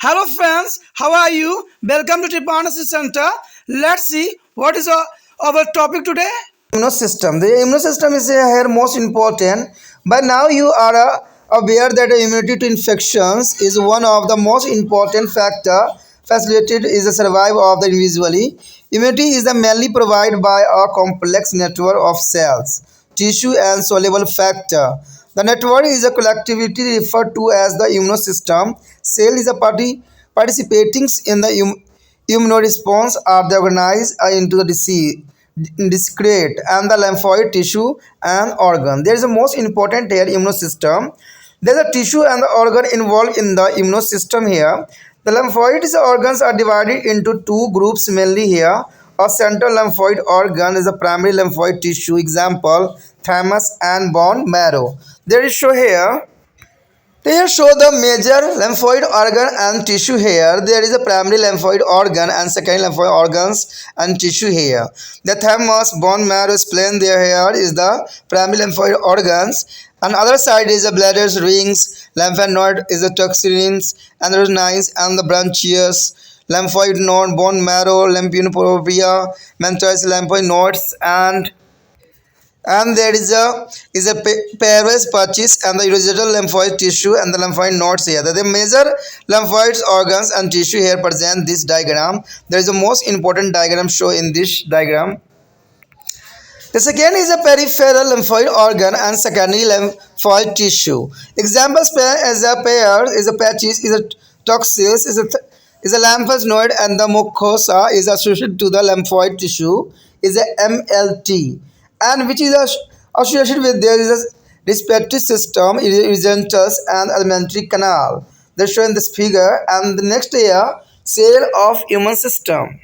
Hello friends, how are you? Welcome to Tripanasi Center. Let's see what is our topic today. Immune system. The immune system is here most important. By now you are aware that immunity to infections is one of the most important factor facilitated is the survival of the individually. Immunity is the mainly provided by a complex network of cells, tissue and soluble factor. The network is a collectivity referred to as the immune system. Cell is a party participating in the immune response are they organized into the disease discrete and the lymphoid tissue and organ. There is a most important here immune system. There is a tissue and the organ involved in the immune system here. The lymphoid organs are divided into two groups mainly here. A central lymphoid organ is a primary lymphoid tissue, example thymus and bone marrow. There is show here. Here show the major lymphoid organ and tissue here. There is a primary lymphoid organ and secondary lymphoid organs and tissue here. The thymus, bone marrow, spleen there here is the primary lymphoid organs. On the other side is the bladders, rings, lymph node is the toxins, androgens and the branchials, lymphoid node, bone marrow, lymphoidopia, mentous lymphoid nodes and there is a pairwise patches and the residual lymphoid tissue and the lymphoid nodes here. The major lymphoid organs and tissue here present this diagram. There is a most important diagram shown in this diagram. The second is a peripheral lymphoid organ and secondary lymphoid tissue. Examples as a pair is a patches is a toxins is a lymphoid node and the mucosa is associated to the lymphoid tissue is a MLT and which is associated with there is a respiratory system, erythrocytes and alimentary canal. They show in this figure and the next here cell of immune system.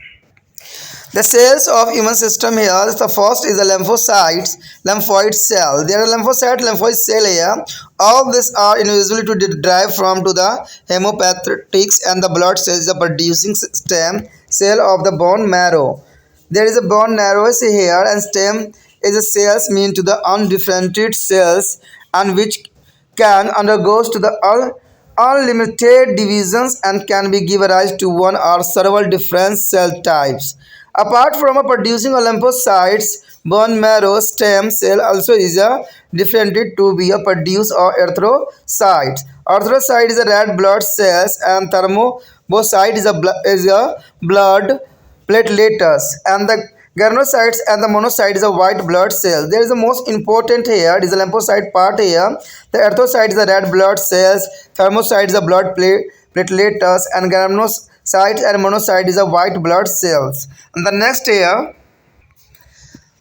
The cells of immune system here, the first is the lymphocytes, lymphoid cell. There are lymphoid cell here. All these are individually to derive from to the hematopoietics and the blood cells, the producing stem cell of the bone marrow. There is a bone marrow here and stem is a cells mean to the undifferentiated cells and which can undergoes to the unlimited divisions and can be given rise to one or several different cell types. Apart from producing a lymphocytes, bone marrow stem cell also is a differentiated to be a produce or erythrocytes. Erythrocyte is a red blood cells and thrombocyte is a blood platelets and the granulocytes and the monocyte is a white blood cell. There is the most important here is the lymphocyte part here. The erythrocyte is the red blood cells, thermocyte is the blood platelets and granulocyte and monocyte is the white blood cells. And the next here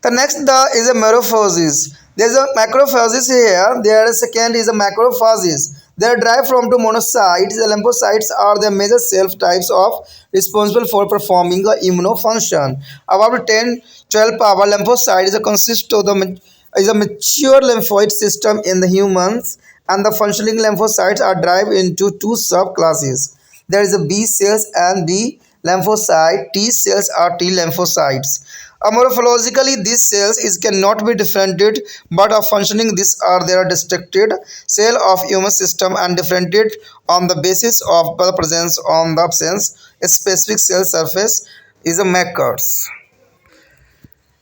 is a merophasis. There is a macrophasis here. There is second is a macrophasis. They are derived from two monocytes. The lymphocytes are the major cell types of responsible for performing the immunofunction. About 10-12 power lymphocytes consist of the is a mature lymphoid system in the humans, and the functioning lymphocytes are derived into two subclasses. There is a B cells and B lymphocyte. T cells are T lymphocytes. Morphologically, these cells cannot be differentiated, but of functioning, these are their districted cell of human system and differentiated on the basis of the presence on the absence. A specific cell surface is a markers.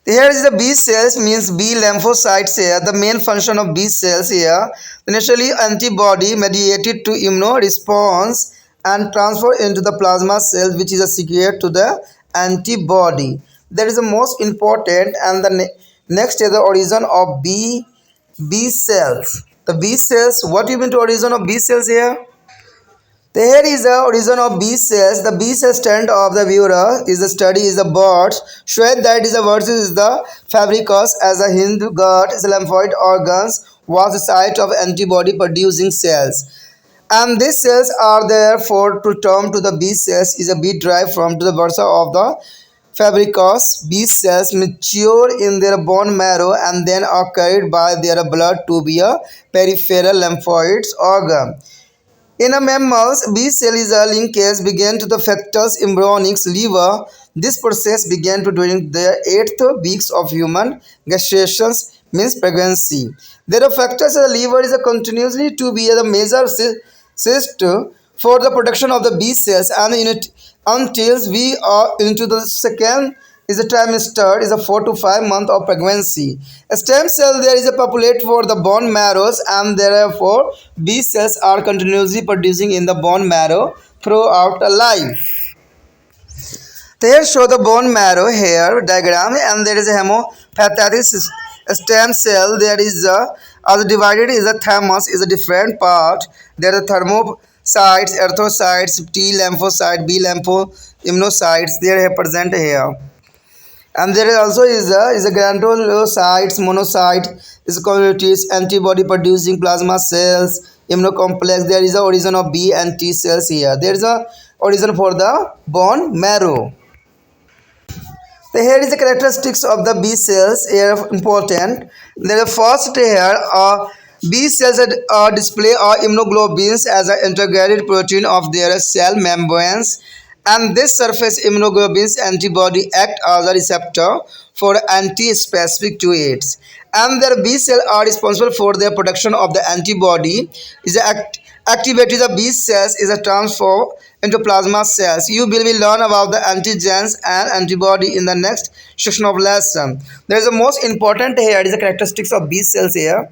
Here is the B cells means B lymphocytes here. The main function of B cells here, initially antibody mediated to immune response and transfer into the plasma cells which is a secret to the antibody. That is the most important and the next is the origin of B cells. The B cells, what do you mean to origin of B cells here? Here is the origin of B cells. The B cell stand of the viewer is the study is the birds. Showed that is the birds is the fabricus as a Hindu god is lymphoid organs was the site of antibody producing cells. And these cells are therefore to term to the B cells is a B derived from to the versa of the fabricus. B cells mature in their bone marrow and then are carried by their blood to be a peripheral lymphoid organ. In a mammals, B cell is a linkage began to the fetus embryonic liver. This process began to during the 8th weeks of human gestation, means pregnancy. There are factors the liver is a continuously to be a major cyst for the protection of the B cells and unit until we are into the second is a trimester is a 4 to 5 month of pregnancy. A stem cell there is a populate for the bone marrows and therefore B cells are continuously producing in the bone marrow throughout life. Here show the bone marrow here diagram and there is a hemophagocytic stem cell. There is a divided is a thymus is a different part. There are thermocytes, erythrocytes, T lymphocyte, B lymphoimmunocytes. They are present here. And there is also is a granulocytes, monocyte, is communities, antibody producing plasma cells, immunocomplex. There is a origin of B and T cells here. There is a origin for the bone marrow. So here is the characteristics of the B cells here important. There is first here B cells display immunoglobulins as an integrated protein of their cell membranes, and this surface immunoglobulins antibody act as a receptor for anti-specific to it, and their B cells are responsible for their production of the antibody. Is activity the B cells is a transfer into plasma cells. You will learn about the antigens and antibody in the next section of lesson. There is the most important here is the characteristics of B cells here.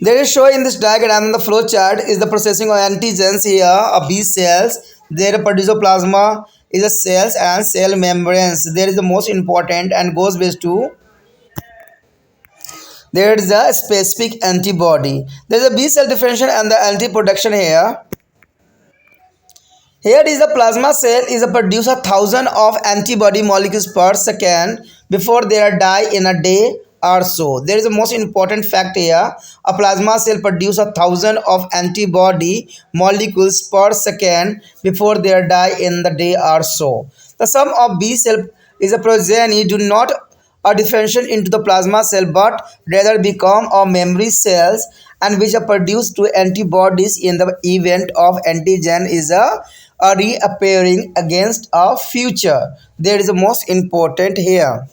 There is shown in this diagram in the flow chart is the processing of antigens here of B cells. There produce a plasma is a cells and cell membranes. There is the most important and goes based to there is a specific antibody. There is a B cell differentiation and the anti production here. Here is a plasma cell is a produce 1,000 of antibody molecules per second before they are die in a day or so. There is a most important fact here. A plasma cell produce 1,000 of antibody molecules per second before they are die in the day or so. The sum of B cell is a progeny do not differentiate into the plasma cell but rather become a memory cells and which are produced to antibodies in the event of antigen is a reappearing against a future. There is a most important here.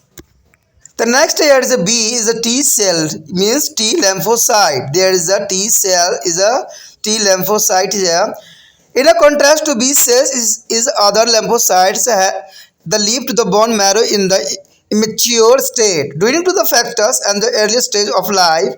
The next here is a B is a T cell means T lymphocyte. There is a T cell is a T lymphocyte here. In a contrast to B cells is other lymphocytes the leap to the bone marrow in the immature state due to the factors and the early stage of life,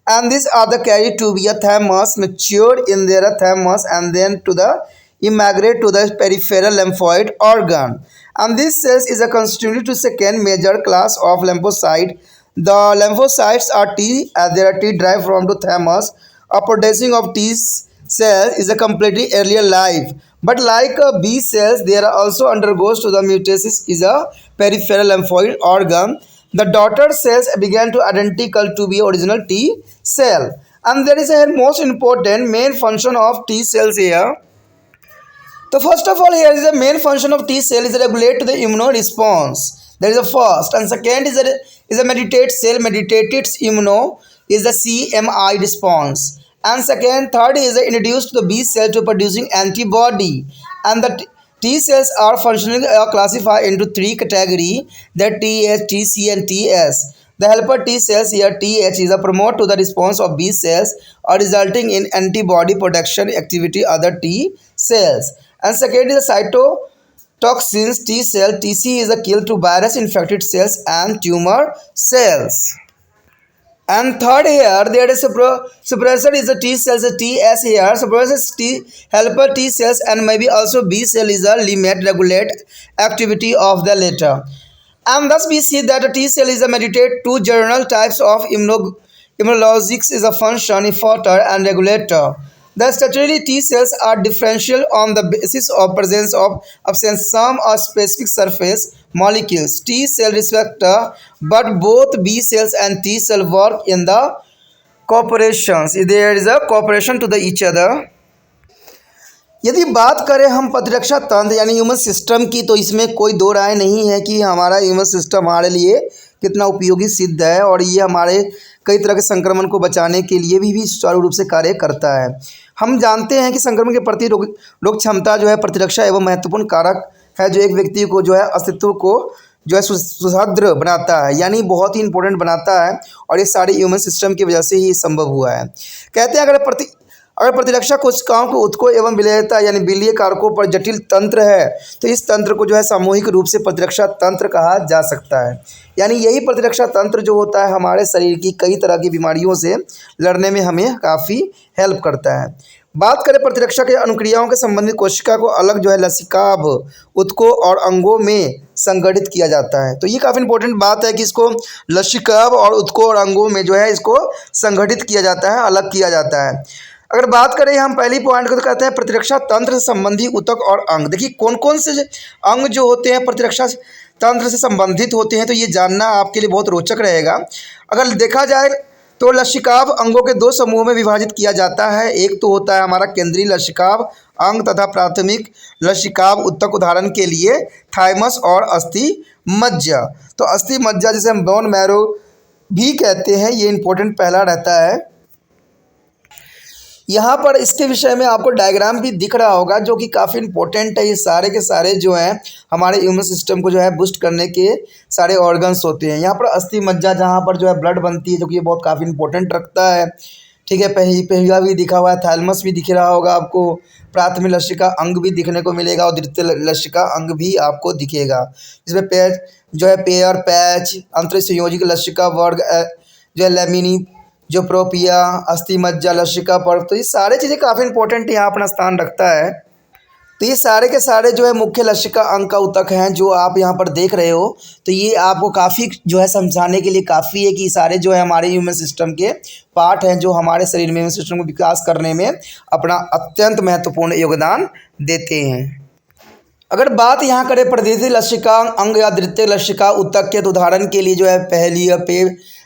and these are the carried to be a thymus matured in their thymus and then to the immigrate to the peripheral lymphoid organ, and this cells is a constituted to second major class of lymphocyte. The lymphocytes are T as they are T derived from the thymus. A producing of T cells is a completely earlier life, but like B cells there are also undergoes to the mutasis is a peripheral lymphoid organ. The daughter cells began to identical to be original T cell, and there is a most important main function of T cells here. So first of all here is the main function of T cell is regulate to the immune response. That is the first, and second is a meditate cell meditated immuno is the CMI response, and third is introduced to the B cell to producing antibody, and the T cells are functionally classified into three categories, that TH, TC and TS. The helper T cells here TH is a promote to the response of B cells or resulting in antibody production activity other T cells. And second is the cytotoxins T cell. TC is a kill to virus infected cells and tumor cells. And third here there is suppressor is a T cells a TS here. Suppressor T helper T cells and maybe also B cell is a limit regulate activity of the latter. And thus we see that a T cell is a meditate two general types of immunologics is a function, effector and regulator. The statutory T cells are differential on the basis of presence of absence some or specific surface molecules. T cell receptor, but both B cells and T cell work in the cooperations. There is a cooperation to the each other. यदि बात करें हम प्रतिरक्षा तंत्र यानी human system की, तो इसमें कोई दो राय नहीं है कि हमारा ह्यूमन सिस्टम हमारे लिए कितना उपयोगी सिद्ध है और ये हमारे कई तरह के संक्रमण को बचाने के लिए भी सुचारू रूप से कार्य करता है। हम जानते हैं कि संक्रमण के प्रति रोग क्षमता जो है प्रतिरक्षा एवं महत्वपूर्ण कारक है जो एक व्यक्ति को जो है अस्तित्व को जो है सुदृढ़ बनाता है, यानी बहुत ही इंपॉर्टेंट बनाता है, और ये सारे ह्यूमन सिस्टम की वजह से ही संभव हुआ है। कहते हैं अगर प्रतिरक्षा कोशिकाओं के ऊतकों एवं विलेयता यानी बिलीय कारकों पर जटिल तंत्र है तो इस तंत्र को जो है सामूहिक रूप से प्रतिरक्षा तंत्र कहा जा सकता है। यानी यही प्रतिरक्षा तंत्र जो होता है हमारे शरीर की कई तरह की बीमारियों से लड़ने में हमें काफ़ी हेल्प करता है। बात करें प्रतिरक्षा के अनुक्रियाओं के संबंधित, कोशिका को अलग जो है लसिकाभ ऊतकों और अंगों में संगठित किया जाता है। तो ये काफ़ी इंपॉर्टेंट बात है कि इसको लसिकाभ और ऊतकों और अंगों में जो है इसको संगठित किया जाता है, अलग किया जाता है। अगर बात करें हम पहली पॉइंट को, तो कहते हैं प्रतिरक्षा तंत्र से संबंधी ऊतक और अंग। देखिए कौन कौन से अंग जो होते हैं प्रतिरक्षा तंत्र से संबंधित होते हैं, तो ये जानना आपके लिए बहुत रोचक रहेगा। अगर देखा जाए तो लसिकाभ अंगों के दो समूहों में विभाजित किया जाता है। एक तो होता है हमारा केंद्रीय लसिकाभ अंग तथा प्राथमिक लसिकाभ ऊतक, उदाहरण के लिए थाइमस और अस्थि मज्जा। तो अस्थि मज्जा जिसे हम बोन मैरो भी कहते हैं, ये इंपॉर्टेंट पहला रहता है। यहाँ पर इसके विषय में आपको डायग्राम भी दिख रहा होगा जो कि काफ़ी इंपॉर्टेंट है। ये सारे के सारे जो हैं हमारे इम्यून सिस्टम को जो है बूस्ट करने के सारे ऑर्गन्स होते हैं। यहाँ पर अस्थि मज्जा जहाँ पर जो है ब्लड बनती है, जो कि ये बहुत काफ़ी इंपॉर्टेंट रखता है। ठीक है, पहिया भी दिखा हुआ है, थैलमस भी दिख रहा होगा आपको, प्राथमिक लसिका अंग भी दिखने को मिलेगा और द्वितीय लसिका अंग भी आपको दिखेगा, जिसमें पैच जो है पेयर पैच, अंतरसंयोजिक लसिका वर्ग जो है लेमिनी जो प्रोपिया, अस्थि मज्जा, लसिका पर्व, तो ये सारे चीज़ें काफ़ी इंपॉर्टेंट यहाँ अपना स्थान रखता है। तो ये सारे के सारे जो है मुख्य लसिका अंग का ऊतक हैं जो आप यहाँ पर देख रहे हो। तो ये आपको काफ़ी जो है समझाने के लिए काफ़ी है कि सारे जो है हमारे इम्यून सिस्टम के पार्ट हैं जो हमारे शरीर में इम्यून सिस्टम को विकास करने में अपना अत्यंत महत्वपूर्ण योगदान देते हैं। अगर बात यहाँ करें प्रदेशी लसिका अंग या द्वितीय लसिका ऊतक के, तो उदाहरण के लिए जो है पहली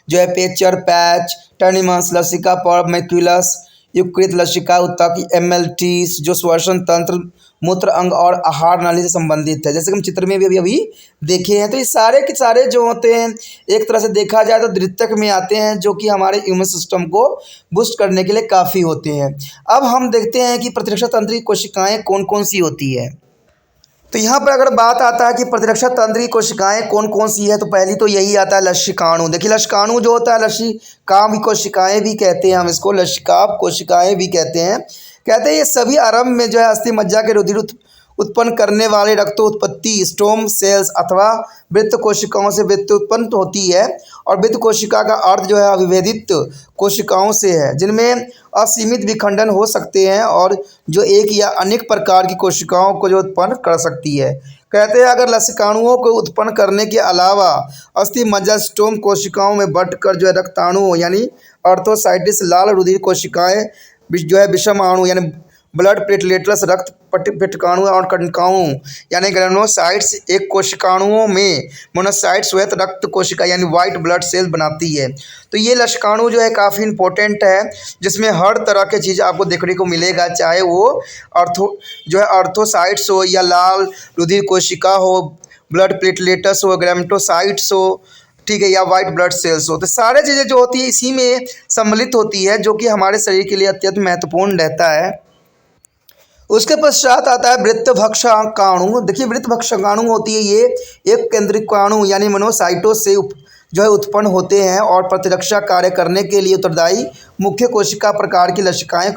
जो है पेचर पैच, टर्निमस लसिका पर्व, मैक्यूलस युकृत लसिका ऊतक, एमएलटी जो श्वसन तंत्र, मूत्र अंग और आहार नाली से संबंधित है, जैसे कि हम चित्र में भी अभी देखे हैं। तो ये सारे के सारे जो होते हैं एक तरह से देखा जाए तो द्वितीयक में आते हैं जो कि हमारे इम्यून सिस्टम को बूस्ट करने के लिए काफ़ी होते हैं। अब हम देखते हैं कि प्रतिरक्षा तंत्र की कोशिकाएँ कौन कौन सी होती है। तो यहाँ पर अगर बात आता है कि प्रतिरक्षा तंत्र की कोशिकाएं कौन कौन सी है, तो पहली तो यही आता है लसिकाणु। देखिए लसिकाणु जो होता है लसिकाभ कोशिकाएं भी कहते हैं, हम इसको लसिकाभ कोशिकाएं भी कहते हैं। कहते हैं ये सभी आरंभ में जो है अस्थि मज्जा के रुधिर उत्पन्न करने वाले रक्तोत्पत्ति स्टोम सेल्स अथवा वृत्त कोशिकाओं से वृत्त उत्पन्न होती है। और वृत्त कोशिका का अर्थ जो है अविभेदित कोशिकाओं से है, जिनमें असीमित विखंडन हो सकते हैं और जो एक या अनेक प्रकार की कोशिकाओं को जो उत्पन्न कर सकती है। कहते हैं अगर लसिकाणुओं को उत्पन्न करने के अलावा अस्थि मज्जा स्टोम कोशिकाओं में बढ़कर जो है रक्ताणु यानी अर्थोसाइटिस, लाल रुधिर कोशिकाएं जो है विषमाणु यानी ब्लड प्लेटलेट्स, रक्त पिटकाणु और कणकाणु यानी ग्रेनुलोसाइट्स एक कोशिकाणुओं में मोनोसाइट श्वेत रक्त कोशिका यानी वाइट ब्लड सेल बनाती है। तो ये लसिकाणु जो है काफ़ी इंपॉर्टेंट है, जिसमें हर तरह के चीज़ आपको देखने को मिलेगा, चाहे वो अर्थोसाइट्स हो या लाल रुधिर कोशिका हो, ब्लड प्लेटलेट्स हो, ग्रेमेटोसाइट्स हो, ठीक है, या वाइट ब्लड सेल्स हो। तो सारे चीज़ें जो होती है इसी में सम्मिलित होती है, जो कि हमारे शरीर के लिए अत्यंत महत्वपूर्ण रहता है। उसके पश्चात आता है वृत्तभक्षकाणु। देखिए वृत्तभक्षकाणु होती है ये एक केंद्रिकाणु यानी मोनोसाइटों से जो है उत्पन्न होते हैं और प्रतिरक्षा कार्य करने के लिए उत्तरदायी मुख्य कोशिका प्रकार की लसिकाएं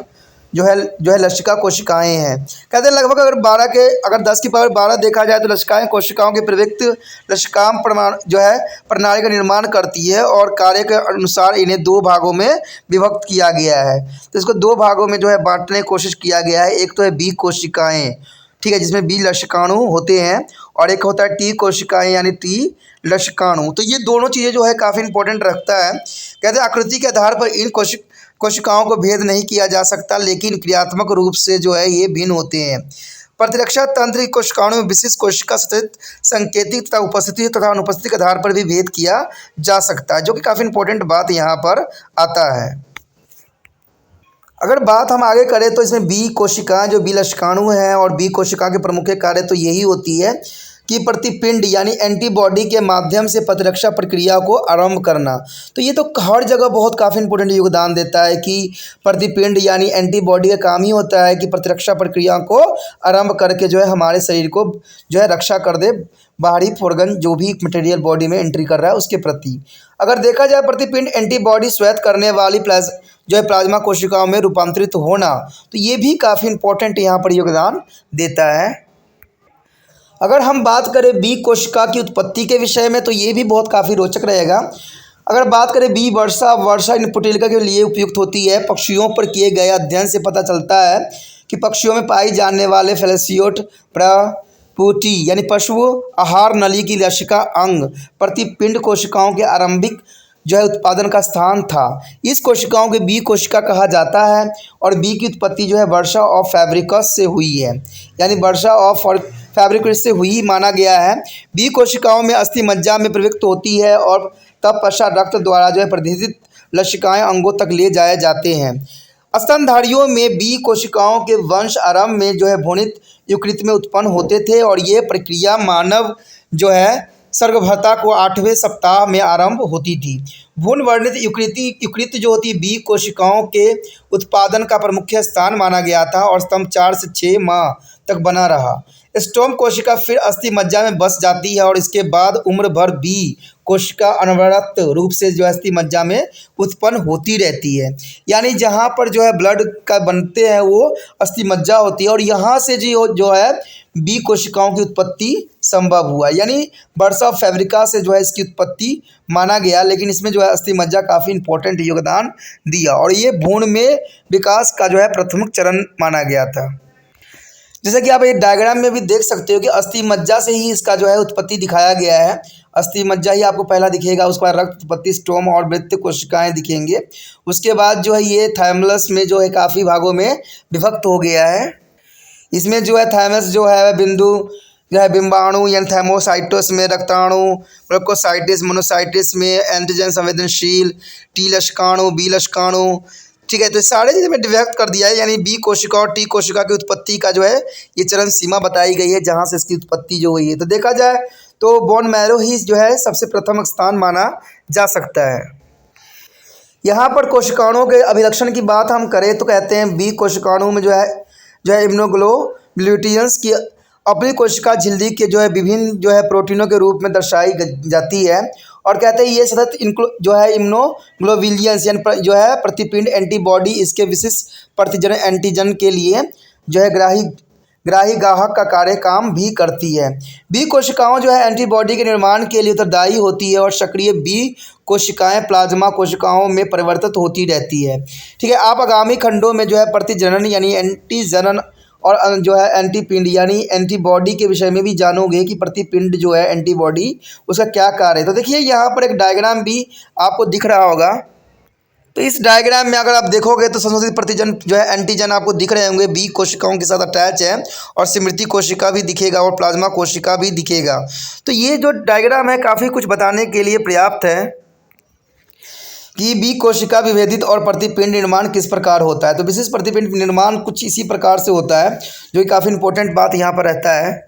जो है लसिका कोशिकाएं हैं। कहते हैं लगभग अगर 10 की पावर 12 देखा जाए तो लसिकाएं कोशिकाओं के प्रवृत्त लसिकाम प्रणाली का निर्माण करती है और कार्य के अनुसार इन्हें दो भागों में विभक्त किया गया है। तो इसको दो भागों में जो है बांटने की कोशिश किया गया है। एक तो है बी कोशिकाएँ, ठीक है, जिसमें बी लसिकाणु होते हैं, और एक होता है टी कोशिकाएँ यानी टी लसिकाणु। तो ये दोनों चीज़ें जो है काफ़ी इंपॉर्टेंट रखता है। कहते हैं आकृति के आधार पर इन कोशिकाओं को भेद नहीं किया जा सकता, लेकिन क्रियात्मक रूप से जो है ये भिन्न होते हैं। प्रतिरक्षा तंत्र की कोशिकाओं में विशिष्ट कोशिका सतत संकेतिक तथा उपस्थिति तथा अनुपस्थिति के आधार पर भी भेद किया जा सकता है, जो कि काफ़ी इंपॉर्टेंट बात यहाँ पर आता है। अगर बात हम आगे करें तो इसमें बी कोशिकाएं जो बी लसिकाणु हैं और बी कोशिका के प्रमुख कार्य तो यही होती है कि प्रतिपिंड यानी एंटीबॉडी के माध्यम से प्रतिरक्षा प्रक्रिया को आरंभ करना। तो ये तो हर जगह बहुत काफ़ी इंपॉर्टेंट योगदान देता है कि प्रतिपिंड यानी एंटीबॉडी का काम ही होता है कि प्रतिरक्षा प्रक्रिया को आरंभ करके जो है हमारे शरीर को जो है रक्षा कर दे, बाहरी फोर्गन जो भी मटेरियल बॉडी में एंट्री कर रहा है उसके प्रति। अगर देखा जाए प्रतिपिंड एंटीबॉडी स्वेत करने वाली जो है प्लाज्मा कोशिकाओं में रूपांतरित होना, तो ये भी काफ़ी इंपॉर्टेंट यहाँ पर योगदान देता है। अगर हम बात करें बी कोशिका की उत्पत्ति के विषय में, तो ये भी बहुत काफ़ी रोचक रहेगा। अगर बात करें बी वर्षा इनपुटेलिका के लिए उपयुक्त होती है। पक्षियों पर किए गए अध्ययन से पता चलता है कि पक्षियों में पाई जाने वाले फेलोसियोट प्रपूटी यानी पशु आहार नली की लसिका अंग प्रतिपिंड कोशिकाओं के आरंभिक जो है उत्पादन का स्थान था। इस कोशिकाओं के बी कोशिका कहा जाता है और बी की उत्पत्ति जो है वर्षा ऑफ फैब्रिकस से हुई है, यानी वर्षा ऑफ फैब्रिकस से हुई माना गया है। बी कोशिकाओं में अस्थि मज्जा में प्रवृत्त होती है और तब पश्चात रक्त द्वारा जो है प्रदीधित लसिकाएं अंगों तक ले जाए जाते हैं। स्तनधारियों में बी कोशिकाओं के वंश आरंभ में जो है भ्रूणित युकृत में उत्पन्न होते थे और ये प्रक्रिया मानव जो है सर्गभरता को 8वें सप्ताह में आरंभ होती थी। भ्रूण वर्णित युकृत जो होती बी कोशिकाओं के उत्पादन का प्रमुख स्थान माना गया था और स्तंभ 4 से 6 माह तक बना रहा। स्टोम कोशिका फिर अस्थि मज्जा में बस जाती है और इसके बाद उम्र भर बी कोशिका अनवरत रूप से जो अस्थि मज्जा में उत्पन्न होती रहती है, यानी जहाँ पर जो है ब्लड का बनते हैं वो अस्थि मज्जा होती है और यहाँ से जो है बी कोशिकाओं की उत्पत्ति संभव हुआ, यानी वर्षा फैब्रिका से जो है इसकी उत्पत्ति माना गया। लेकिन इसमें जो है अस्थि मज्जा काफ़ी इंपॉर्टेंट योगदान दिया और ये भ्रूण में विकास का जो है प्राथमिक चरण माना गया था। जैसे कि आप एक डायग्राम में भी देख सकते हो कि अस्थि मज्जा से ही इसका जो है उत्पत्ति दिखाया गया है। अस्थि मज्जा ही आपको पहला दिखेगा, उसके बाद रक्त उत्पत्ति स्टोम और वृत्त कोशिकाएं दिखेंगे। उसके बाद जो है ये थाइमस में जो है काफ़ी भागों में विभक्त हो गया है। इसमें जो है थाइमस जो है बिंदु जो है बिंबाणु यानी थैमोसाइटोस में, रक्ताणु ब्रोकोसाइटिस मोनोसाइटिस में, एंटीजन संवेदनशील, टी लशकाणु, बी लशकाणु, ठीक है। तो सारे चीज़ें में विभक्त कर दिया है, यानी बी कोशिका और टी कोशिका की उत्पत्ति का जो है ये चरण सीमा बताई गई है जहाँ से इसकी उत्पत्ति जो हुई है। तो देखा जाए तो बोन मैरो ही जो है सबसे प्रथम स्थान माना जा सकता है। यहाँ पर कोशिकाणुओं के अभिलक्षण की बात हम करें तो कहते हैं बी कोशिकाणु में जो है इम्यूनोग्लोब्यूलिन्स की अपनी कोशिका झिल्ली के जो है विभिन्न जो है प्रोटीनों के रूप में दर्शाई जाती है और कहते हैं ये सतत जो है इम्यूनोग्लोब्यूलिन्स यानी जो है प्रतिपिंड एंटीबॉडी इसके विशिष्ट प्रतिजन एंटीजन के लिए जो है ग्राही गाहक का कार्य काम भी करती है। बी कोशिकाओं जो है एंटीबॉडी के निर्माण के लिए उत्तरदायी होती है और सक्रिय बी कोशिकाएं प्लाज्मा कोशिकाओं में परिवर्तित होती रहती है, ठीक है। आप आगामी खंडों में जो है प्रतिजनन यानी एंटीजनन और जो है एंटीपिंड यानी एंटीबॉडी के विषय में भी जानोगे कि प्रतिपिंड जो है एंटीबॉडी उसका क्या कार्य है। तो देखिए यहाँ पर एक डायग्राम भी आपको दिख रहा होगा। तो इस डायग्राम में अगर आप देखोगे तो संशोधित प्रतिजन जो है एंटीजन आपको दिख रहे होंगे, बी कोशिकाओं के साथ अटैच है और स्मृति कोशिका भी दिखेगा और प्लाज्मा कोशिका भी दिखेगा। तो ये जो डायग्राम है काफ़ी कुछ बताने के लिए पर्याप्त है कि बी कोशिका विभेदित और प्रतिपिंड निर्माण किस प्रकार होता है। तो विशेष प्रतिपिंड निर्माण कुछ इसी प्रकार से होता है, जो कि काफ़ी इंपॉर्टेंट बात यहाँ पर रहता है।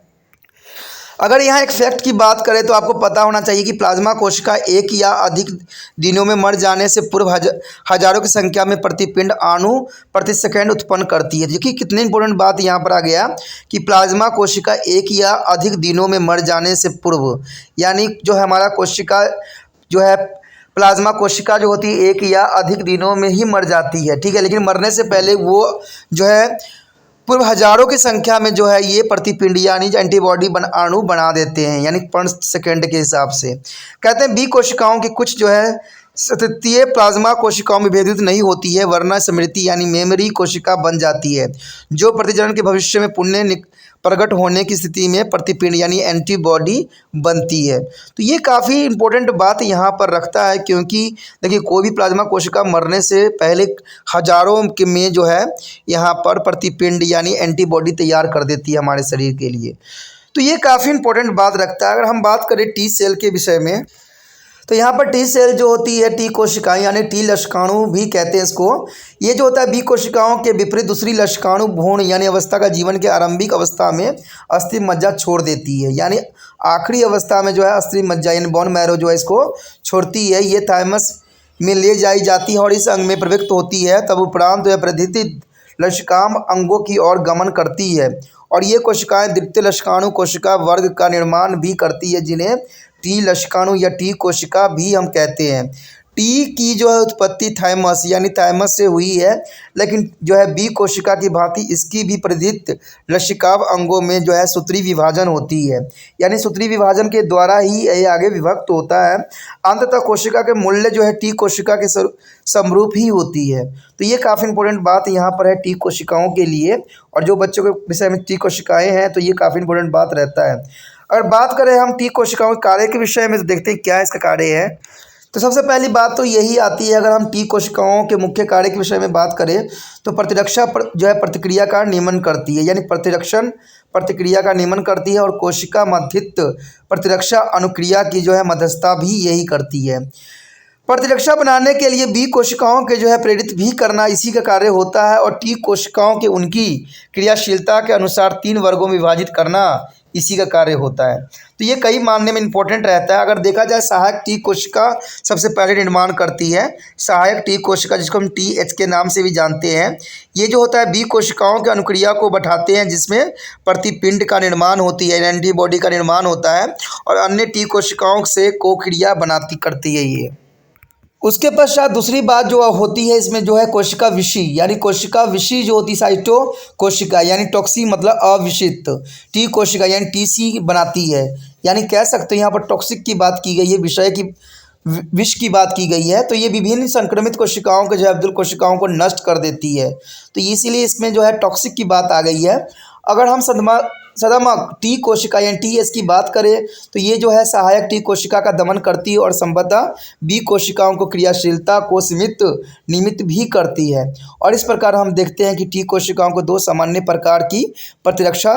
अगर यहाँ एक फैक्ट की बात करें तो आपको पता होना चाहिए कि प्लाज्मा कोशिका एक या अधिक दिनों में मर जाने से पूर्व हजारों की संख्या में प्रतिपिंड अणु प्रति सेकंड उत्पन्न करती है। देखिए कितनी इंपॉर्टेंट बात यहाँ पर आ गया कि प्लाज्मा कोशिका एक या अधिक दिनों में मर जाने से पूर्व, यानी जो है हमारा कोशिका जो है प्लाज्मा कोशिका जो होती है एक या अधिक दिनों में ही मर जाती है, ठीक है। लेकिन मरने से पहले वो जो है पूर्व हजारों की संख्या में जो है ये प्रतिपिंड यानी एंटीबॉडी अणु बना देते हैं, यानी पर सेकंड के हिसाब से। कहते हैं बी कोशिकाओं की कुछ जो है तृतीय प्लाज्मा कोशिकाओं में विभेदित नहीं होती है, वरना स्मृति यानी मेमोरी कोशिका बन जाती है, जो प्रतिजनन के भविष्य में पुण्य प्रकट होने की स्थिति में प्रतिपिंड यानी एंटीबॉडी बनती है। तो ये काफ़ी इंपॉर्टेंट बात यहाँ पर रखता है, क्योंकि देखिए कोई भी प्लाज्मा कोशिका मरने से पहले हजारों के में जो है यहाँ पर प्रतिपिंड यानी एंटीबॉडी तैयार कर देती है हमारे शरीर के लिए। तो ये काफ़ी इंपॉर्टेंट बात रखता है। अगर हम बात करें टी सेल के विषय में, तो यहाँ पर टी सेल जो होती है टी कोशिकाएं यानी टी लशकाणु भी कहते हैं इसको। ये जो होता है बी कोशिकाओं के विपरीत दूसरी लशकाणु भ्रूण यानी अवस्था का जीवन के आरंभिक अवस्था में अस्थि मज्जा छोड़ देती है, यानी आखिरी अवस्था में जो है अस्थि मज्जा यानी बोन मैरो जो है इसको छोड़ती है। ये थाइमस में ले जाई जाती है और इस अंग में प्रवृत्त होती है। तब उपरांत जो है प्रदीधित लशकाम अंगों की ओर गमन करती है और ये कोशिकाएं द्वितीय लक्षणाणु कोशिका वर्ग का निर्माण भी करती है, जिन्हें टी लक्षणाणु या टी कोशिका भी हम कहते हैं। टी की जो है उत्पत्ति थाइमस यानी थाइमस से हुई है, लेकिन जो है बी कोशिका की भांति इसकी भी परिधित लसिकाव अंगों में जो है सूत्री विभाजन होती है, यानी सूत्री विभाजन के द्वारा ही ये आगे विभक्त होता है। अंततः कोशिका के मूल्य जो है टी कोशिका के समरूप ही होती है। तो ये काफ़ी इंपॉर्टेंट बात यहाँ पर है टी कोशिकाओं के लिए, और जो बच्चों के विषय में टी कोशिकाएँ हैं तो ये काफ़ी इंपॉर्टेंट बात रहता है। अगर बात करें हम टी कोशिकाओं के कार्य के विषय में, तो देखते हैं क्या इसका कार्य है। तो सबसे पहली बात तो यही आती है, अगर हम टी कोशिकाओं के मुख्य कार्य के विषय में बात करें तो प्रतिरक्षा जो है प्रतिक्रिया का नियमन करती है, यानी प्रतिरक्षण प्रतिक्रिया का नियमन करती है, और कोशिका मध्यस्थ प्रतिरक्षा अनुक्रिया की जो है मध्यस्थता भी यही करती है। प्रतिरक्षा बनाने के लिए बी कोशिकाओं के जो है प्रेरित भी करना इसी का कार्य होता है, और टी कोशिकाओं के उनकी क्रियाशीलता के अनुसार 3 वर्गों में विभाजित करना इसी का कार्य होता है। तो ये कई मानने में इंपॉर्टेंट रहता है। अगर देखा जाए, सहायक टी कोशिका सबसे पहले निर्माण करती है। सहायक टी कोशिका, जिसको हम टी एच के नाम से भी जानते हैं, ये जो होता है बी कोशिकाओं के अनुक्रिया को बढ़ाते हैं, जिसमें प्रतिपिंड का निर्माण होती है, एंटीबॉडी का निर्माण होता है, और अन्य टी कोशिकाओं से कोक्रिया बनाती करती है ये। उसके पश्चात दूसरी बात जो होती है इसमें जो है कोशिका विषी, यानी कोशिका विषी जो होती है साइटो कोशिका, यानी टॉक्सी मतलब अविषित टी कोशिका यानी टीसी बनाती है। यानी कह सकते हैं यहाँ पर टॉक्सिक की बात की गई है, विषय की विष की बात की गई है। तो ये विभिन्न संक्रमित कोशिकाओं के जो है अब्दुल कोशिकाओं को नष्ट कर देती है, तो इसीलिए इसमें जो है टॉक्सिक की बात आ गई है। अगर हम सदामक टी कोशिका यानी टी एस की बात करें तो ये जो है सहायक टी कोशिका का दमन करती है, और संभवतः बी कोशिकाओं को क्रियाशीलता को निमित्त भी करती है। और इस प्रकार हम देखते हैं कि टी कोशिकाओं को 2 सामान्य प्रकार की प्रतिरक्षा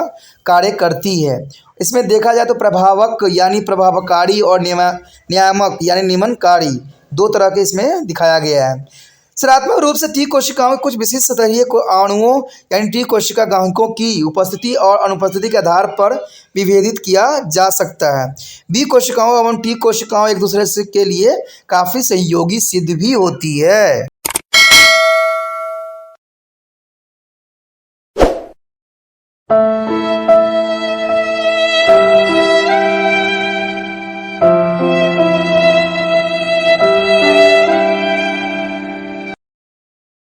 कार्य करती है। इसमें देखा जाए तो प्रभावक यानी प्रभावकारी, और नियामक यानी नियमनकारी, 2 तरह के इसमें दिखाया गया है। सकारात्मक रूप से टी कोशिकाओं के कुछ विशिष्ट सतहीय अणुओं यानी टी कोशिका गांहिकों की उपस्थिति और अनुपस्थिति के आधार पर विभेदित किया जा सकता है। बी कोशिकाओं एवं टी कोशिकाओं एक दूसरे के लिए काफ़ी सहयोगी सिद्ध भी होती है।